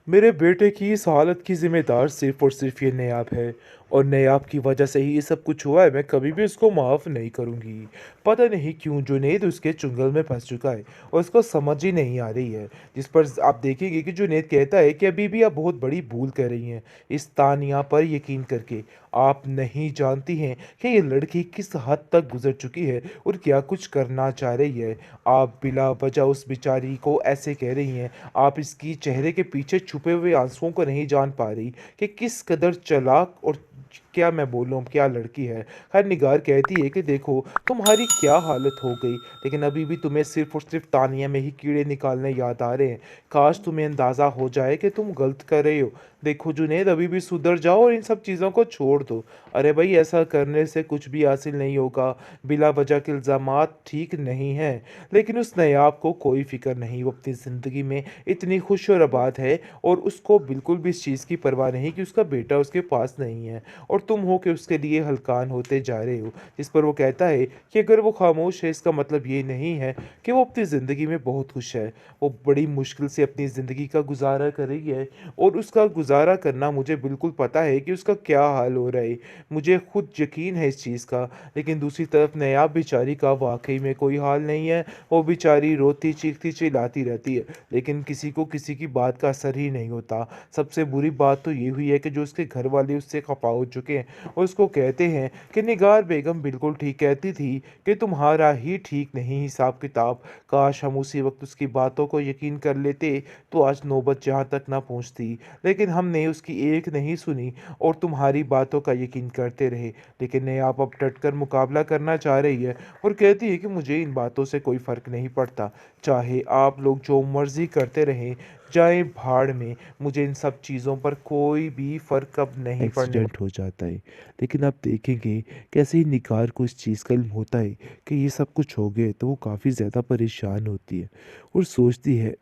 मेरे बेटे की इस हालत की ज़िम्मेदार सिर्फ़ और सिर्फ़ ये नायाब है और नायाब की वजह से ही ये सब कुछ हुआ है। मैं कभी भी उसको माफ़ नहीं करूँगी। पता नहीं क्यों जुनैद उसके चुंगल में फँस चुका है और उसको समझ ही नहीं आ रही है। जिस पर आप देखेंगे कि जुनैद कहता है कि अभी भी आप बहुत बड़ी भूल कर रही हैं इस तानिया पर यकीन करके। आप नहीं जानती हैं कि ये लड़की किस हद तक गुज़र चुकी है और क्या कुछ करना चाह रही है। आप बिला वजह उस बेचारी को ऐसे कह रही हैं। आप इसकी चेहरे के पीछे छुपे हुए आंसुओं को नहीं जान पा रही कि किस कदर चालाक और क्या मैं बोलूँ क्या लड़की है। खैर निगार कहती है कि देखो तुम्हारी क्या हालत हो गई, लेकिन अभी भी तुम्हें सिर्फ़ और सिर्फ़ तानिया में ही कीड़े निकालने याद आ रहे हैं। काश तुम्हें अंदाज़ा हो जाए कि तुम गलत कर रहे हो। देखो जुनैद अभी भी सुधर जाओ और इन सब चीज़ों को छोड़ दो। अरे भाई ऐसा करने से कुछ भी हासिल नहीं होगा। बिला वजह के इल्ज़ामात ठीक नहीं हैं। लेकिन उस नायाब को कोई फ़िक्र नहीं, वो अपनी ज़िंदगी में इतनी खुश और आबाद है और उसको बिल्कुल भी इस चीज़ की परवाह नहीं कि उसका बेटा उसके पास नहीं है और तुम हो कि उसके लिए हलकान होते जा रहे हो। जिस पर वो कहता है कि अगर वो खामोश है इसका मतलब ये नहीं है कि वो अपनी ज़िंदगी में बहुत खुश है। वो बड़ी मुश्किल से अपनी ज़िंदगी का गुज़ारा कर रही है और उसका गुज़ारा करना मुझे बिल्कुल पता है कि उसका क्या हाल हो रहा है। मुझे खुद यकीन है इस चीज़ का, लेकिन दूसरी तरफ नायाब बेचारी का वाक़ई में कोई हाल नहीं है। वो बेचारी रोती चीखती चिल्लाती रहती है, लेकिन किसी को किसी की बात का असर ही नहीं होता। सबसे बुरी बात तो ये हुई है कि जो उसके घर वाले उससे खफा हो चुके हैं और उसको कहते हैं कि निगार बेगम बिल्कुल ठीक कहती थी कि तुम्हारा ही ठीक नहीं हिसाब किताब। काश हम उसी वक्त उसकी बातों को यकीन कर लेते तो आज नौबत यहाँ तक ना पहुँचती, लेकिन हमने उसकी एक नहीं सुनी और तुम्हारी बातों का यकीन करते रहे। लेकिन नेहा अब डटकर मुकाबला करना चाह रही है और कहती है कि मुझे इन बातों से कोई फ़र्क नहीं पड़ता। चाहे आप लोग जो मर्ज़ी करते रहें, जाएँ भाड़ में, मुझे इन सब चीज़ों पर कोई भी फ़र्क अब नहीं पड़ने एक्सीडेंट हो जाता है। लेकिन आप देखेंगे कैसे ही निगार को इस चीज़ का इल्म होता है कि ये सब कुछ हो गया है, तो वो काफ़ी ज़्यादा परेशान होती है और सोचती है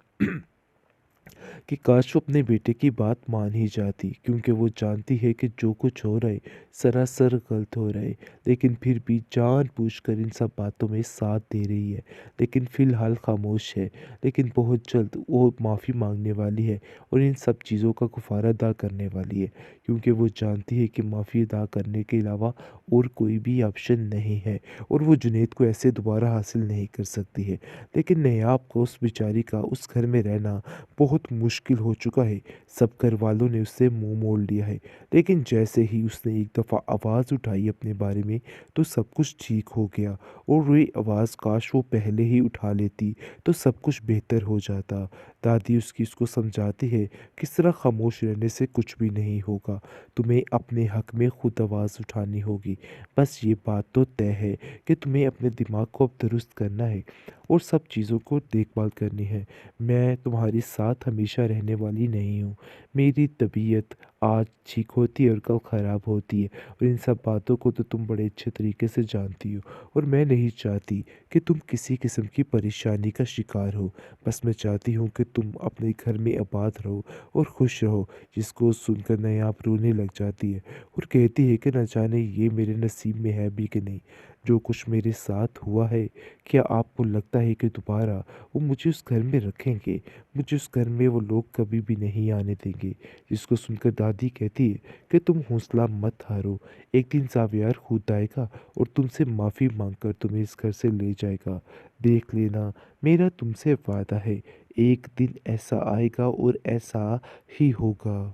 कि काश वो अपने बेटे की बात मान ही जाती, क्योंकि वो जानती है कि जो कुछ हो रहा है सरासर गलत हो रहा है, लेकिन फिर भी जानबूझकर इन सब बातों में साथ दे रही है। लेकिन फ़िलहाल खामोश है, लेकिन बहुत जल्द वो माफ़ी मांगने वाली है और इन सब चीज़ों का गुफ़ारा अदा करने वाली है, क्योंकि वो जानती है कि माफ़ी अदा करने के अलावा और कोई भी ऑप्शन नहीं है और वो जुनैद को ऐसे दोबारा हासिल नहीं कर सकती है। लेकिन नयाब को उस बेचारी का उस घर में रहना बहुत मुश्किल हो चुका है। सब घर वालों ने उससे मुँह मोड़ लिया है। लेकिन जैसे ही उसने एक दफ़ा आवाज़ उठाई अपने बारे में, तो सब कुछ ठीक हो गया और वही आवाज़ काश वो पहले ही उठा लेती, तो सब कुछ बेहतर हो जाता। दादी उसको समझाती है, किस तरह खामोश रहने से कुछ भी नहीं होगा। तुम्हें अपने हक में खुद आवाज़ उठानी होगी। बस ये बात तो तय है कि तुम्हें अपने दिमाग को अब दुरुस्त करना है और सब चीज़ों को देखभाल करनी है। मैं तुम्हारे साथ हमेशा रहने वाली नहीं हूँ। मेरी तबीयत आज ठीक होती है और कल ख़राब होती है और इन सब बातों को तो तुम बड़े अच्छे तरीके से जानती हो और मैं नहीं चाहती कि तुम किसी किस्म की परेशानी का शिकार हो। बस मैं चाहती हूँ कि तुम अपने घर में आबाद रहो और खुश रहो। जिसको सुनकर नायाब रोने लग जाती है और कहती है कि न जाने ये मेरे नसीब में है भी कि नहीं। जो कुछ मेरे साथ हुआ है, क्या आपको लगता है कि दोबारा वो मुझे उस घर में रखेंगे? मुझे उस घर में वो लोग कभी भी नहीं आने देंगे। जिसको सुनकर दादी कहती है कि तुम हौसला मत हारो। एक दिन ज़ावियार खुद आएगा और तुमसे माफ़ी मांगकर तुम्हें इस घर से ले जाएगा। देख लेना, मेरा तुमसे वादा है, एक दिन ऐसा आएगा और ऐसा ही होगा।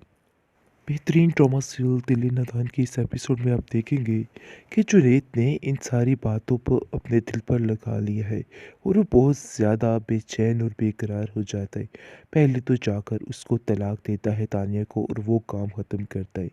बेहतरीन ट्रॉमा सीरियल दिल नादान के इस एपिसोड में आप देखेंगे कि जुनैद ने इन सारी बातों पर अपने दिल पर लगा लिया है और वो बहुत ज़्यादा बेचैन और बेकरार हो जाता है। पहले तो जाकर उसको तलाक देता है तानिया को और वो काम ख़त्म करता है।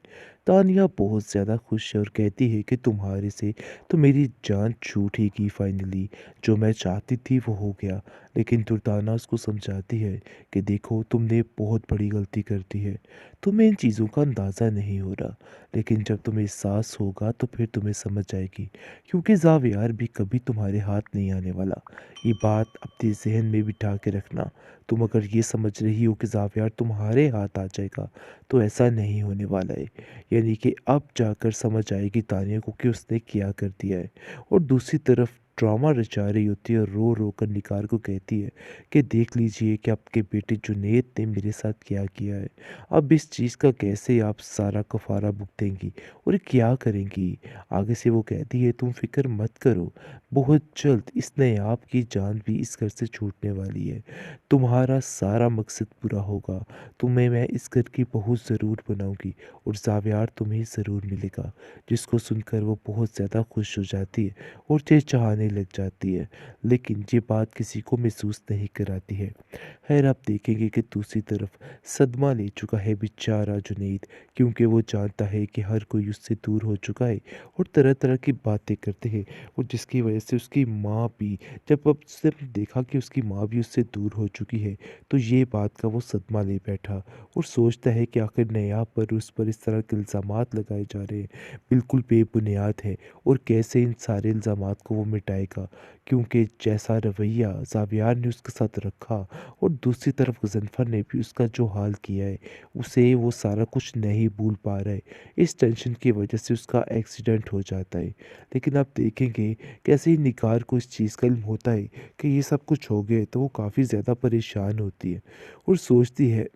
तानिया बहुत ज़्यादा खुश है और कहती है कि तुम्हारे से तो मेरी जान छूटेगी फाइनली। जो मैं चाहती थी वो हो गया। लेकिन दुर्दाना उसको समझाती है कि देखो तुमने बहुत बड़ी गलती कर दी है। तुम्हें इन चीज़ों का अंदाज़ा नहीं हो रहा, लेकिन जब तुम्हें एहसास होगा तो फिर तुम्हें समझ आएगी, क्योंकि ज़ावियार भी कभी तुम्हारे हाथ नहीं आने वाला। ये बात अपने ज़हन में बिठा के रखना। तुम अगर ये समझ रही हो कि ज़ावियार तुम्हारे हाथ आ जाएगा, तो ऐसा नहीं होने वाला है। यानी कि अब जाकर समझ आएगी तानिया को कि उसने क्या कर दिया है। और दूसरी तरफ ड्रामा रचा रही होती है और रो-रो कर निगार को कहती है कि देख लीजिए कि आपके बेटे जुनैद ने मेरे साथ क्या किया है। अब इस चीज़ का कैसे आप सारा कफ़ारा भुगतेंगी और क्या करेंगी? आगे से वो कहती है तुम फ़िक्र मत करो, बहुत जल्द इस नायाब की जान भी इस घर से छूटने वाली है। तुम्हारा सारा मकसद पूरा होगा, तुम्हें मैं इस घर की बहू ज़रूर बनाऊँगी और ज़ावियार तुम्हें ज़रूर मिलेगा। जिसको सुनकर वो बहुत ज़्यादा खुश हो जाती है और चहचहाने लग जाती है, लेकिन ये बात किसी को महसूस नहीं कराती है। खैर आप देखेंगे कि दूसरी तरफ सदमा ले चुका है बेचारा जुनैद, क्योंकि वो जानता है कि हर कोई उससे दूर हो चुका है और तरह-तरह की बातें करते हैं और जिसकी वजह से उसकी माँ भी, जब अब उसने देखा कि उसकी माँ भी उससे दूर हो चुकी है, तो ये बात का वो सदमा ले बैठा और सोचता है कि आखिर नयाब पर उस पर इस तरह के इल्ज़ामात लगाए जा रहे हैं, बिल्कुल बेबुनियाद है और कैसे इन सारे इल्ज़ामात को वो मिटाएगा, क्योंकि जैसा रवैया ज़ावियार ने उसके साथ रखा और दूसरी तरफ गज़नफ़र ने भी उसका जो हाल किया है, उसे वो सारा कुछ नहीं भूल पा रहा है। इस टेंशन की वजह से उसका एक्सीडेंट हो जाता है। लेकिन आप देखेंगे कैसे ही निगार को इस चीज़ का इल्म होता है कि ये सब कुछ हो गया है, तो वो काफ़ी ज़्यादा परेशान होती है और सोचती है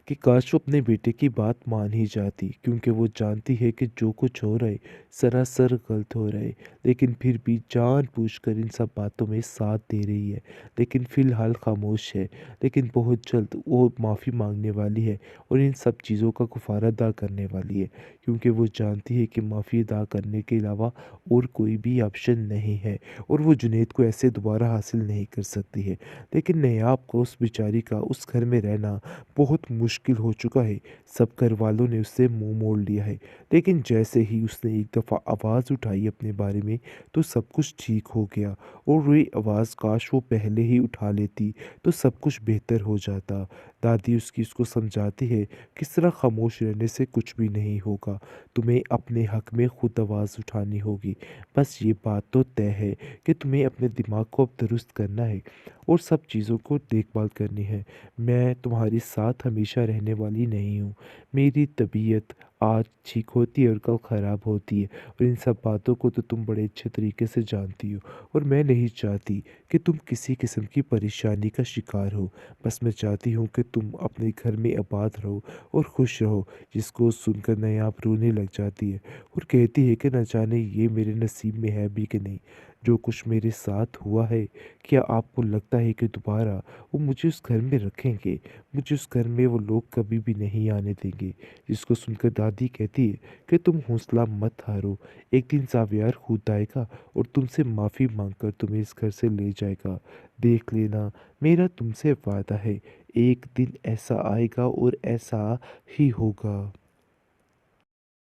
कि काश वो अपने बेटे की बात मान ही जाती, क्योंकि वो जानती है कि जो कुछ हो रहा है सरासर गलत हो रहा है, लेकिन फिर भी जानबूझकर इन सब बातों में साथ दे रही है, लेकिन फ़िलहाल खामोश है। लेकिन बहुत जल्द वो माफ़ी मांगने वाली है और इन सब चीज़ों का कफ़ारा अदा करने वाली है, क्योंकि वो जानती है कि माफ़ी अदा करने के अलावा और कोई भी ऑप्शन नहीं है और वो जुनैद को ऐसे दोबारा हासिल नहीं कर सकती है। लेकिन नयाब को उस बेचारी का उस घर में रहना बहुत मुश्किल हो चुका है। सब घरवालों ने उससे मुँह मोड़ लिया है। लेकिन जैसे ही उसने एक दफ़ा आवाज़ उठाई अपने बारे में, तो सब कुछ ठीक हो गया और वही आवाज़ काश वो पहले ही उठा लेती, तो सब कुछ बेहतर हो जाता। दादी उसको समझाती है, किस तरह खामोश रहने से कुछ भी नहीं होगा। तुम्हें अपने हक में खुद आवाज़ उठानी होगी। बस ये बात तो तय है कि तुम्हें अपने दिमाग को अब दुरुस्त करना है और सब चीज़ों को देखभाल करनी है। मैं तुम्हारे साथ हमेशा रहने वाली नहीं हूँ। मेरी तबीयत आज ठीक होती है और कल ख़राब होती है और इन सब बातों को तो तुम बड़े अच्छे तरीके से जानती हो और मैं नहीं चाहती कि तुम किसी किस्म की परेशानी का शिकार हो। बस मैं चाहती हूँ कि तुम अपने घर में आबाद रहो और खुश रहो। जिसको सुनकर नयाब रोने लग जाती है और कहती है कि न जाने ये मेरे नसीब में है भी कि नहीं। जो कुछ मेरे साथ हुआ है, क्या आपको लगता है कि दोबारा वो मुझे उस घर में रखेंगे? मुझे उस घर में वो लोग कभी भी नहीं आने देंगे। जिसको सुनकर दादी कहती है कि तुम हौसला मत हारो। एक दिन ज़ावियार खुद आएगा और तुमसे माफ़ी माँगकर तुम्हें इस घर से ले जाएगा। देख लेना, मेरा तुमसे वादा है, एक दिन ऐसा आएगा और ऐसा ही होगा।